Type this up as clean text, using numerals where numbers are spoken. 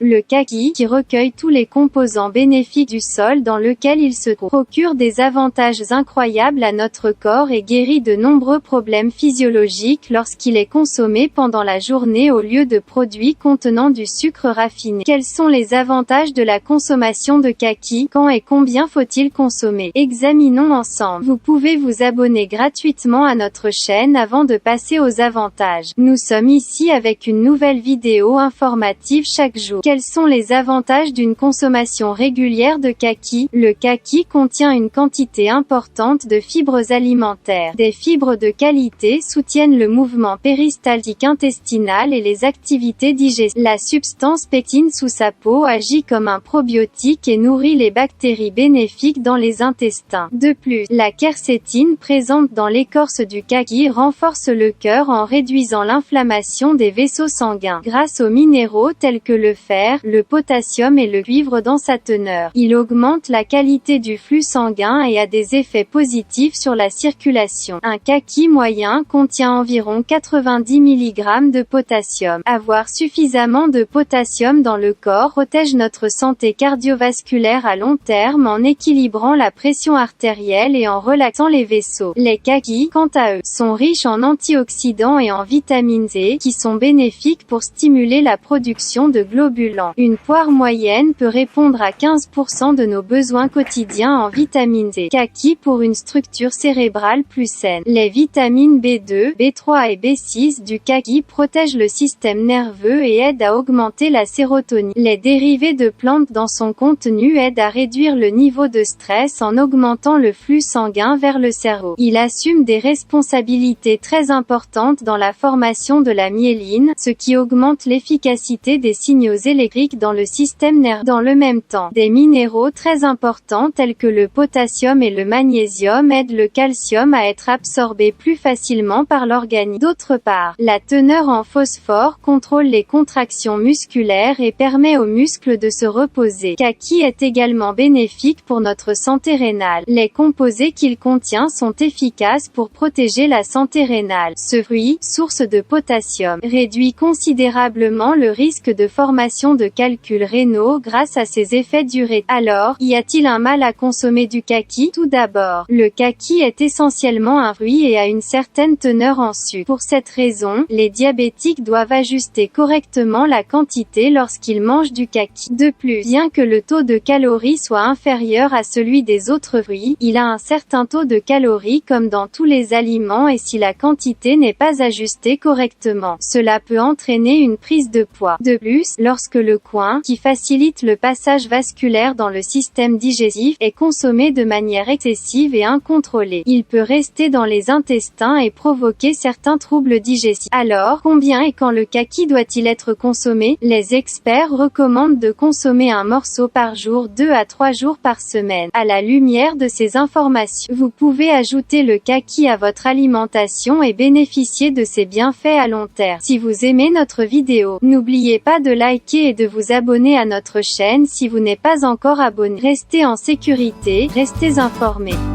Le kaki, qui recueille tous les composants bénéfiques du sol dans lequel il se trouve, procure des avantages incroyables à notre corps et guérit de nombreux problèmes physiologiques lorsqu'il est consommé pendant la journée au lieu de produits contenant du sucre raffiné. Quels sont les avantages de la consommation de kaki? Quand et combien faut-il consommer? Examinons ensemble. Vous pouvez vous abonner gratuitement à notre chaîne avant de passer aux avantages. Nous sommes ici avec une nouvelle vidéo informative chaque jour. Quels sont les avantages d'une consommation régulière de kaki? Le kaki contient une quantité importante de fibres alimentaires. Des fibres de qualité soutiennent le mouvement péristaltique intestinal et les activités digestives. La substance pectine sous sa peau agit comme un probiotique et nourrit les bactéries bénéfiques dans les intestins. De plus, la quercétine présente dans l'écorce du kaki renforce le cœur en réduisant l'inflammation des vaisseaux sanguins. Grâce aux minéraux tels que le fer, le potassium et le cuivre dans sa teneur, il augmente la qualité du flux sanguin et a des effets positifs sur la circulation. Un kaki moyen contient environ 90 mg de potassium. Avoir suffisamment de potassium dans le corps protège notre santé cardiovasculaire à long terme en équilibrant la pression artérielle et en relaxant les vaisseaux. Les kakis, quant à eux, sont riches en antioxydants et en vitamine C, qui sont bénéfiques pour stimuler la production de globules. Une poire moyenne peut répondre à 15% de nos besoins quotidiens en vitamine C. Kaki pour une structure cérébrale plus saine. Les vitamines B2, B3 et B6 du kaki protègent le système nerveux et aident à augmenter la sérotonine. Les dérivés de plantes dans son contenu aident à réduire le niveau de stress en augmentant le flux sanguin vers le cerveau. Il assume des responsabilités très importantes dans la formation de la myéline, ce qui augmente l'efficacité des signaux électriques dans le système nerveux. Dans le même temps, des minéraux très importants tels que le potassium et le magnésium aident le calcium à être absorbé plus facilement par l'organisme. D'autre part, la teneur en phosphore contrôle les contractions musculaires et permet aux muscles de se reposer. Kaki est également bénéfique pour notre santé rénale. Les composés qu'il contient sont efficaces pour protéger la santé rénale. Ce fruit, source de potassium, réduit considérablement le risque de formation de calculs rénaux grâce à ses effets diurétiques. Alors, y a-t-il un mal à consommer du kaki? Tout d'abord, le kaki est essentiellement un fruit et a une certaine teneur en sucre. Pour cette raison, les diabétiques doivent ajuster correctement la quantité lorsqu'ils mangent du kaki. De plus, bien que le taux de calories soit inférieur à celui des autres fruits, il a un certain taux de calories comme dans tous les aliments et si la quantité n'est pas ajustée correctement, cela peut entraîner une prise de poids. De plus, lorsque le coin, qui facilite le passage vasculaire dans le système digestif, est consommé de manière excessive et incontrôlée, il peut rester dans les intestins et provoquer certains troubles digestifs. Alors, combien et quand le kaki doit-il être consommé? Les experts recommandent de consommer un morceau par jour 2 à 3 jours par semaine. À la lumière de ces informations, vous pouvez ajouter le kaki à votre alimentation et bénéficier de ses bienfaits à long terme. Si vous aimez notre vidéo, n'oubliez pas de liker et de vous abonner à notre chaîne si vous n'êtes pas encore abonné. Restez en sécurité, restez informés.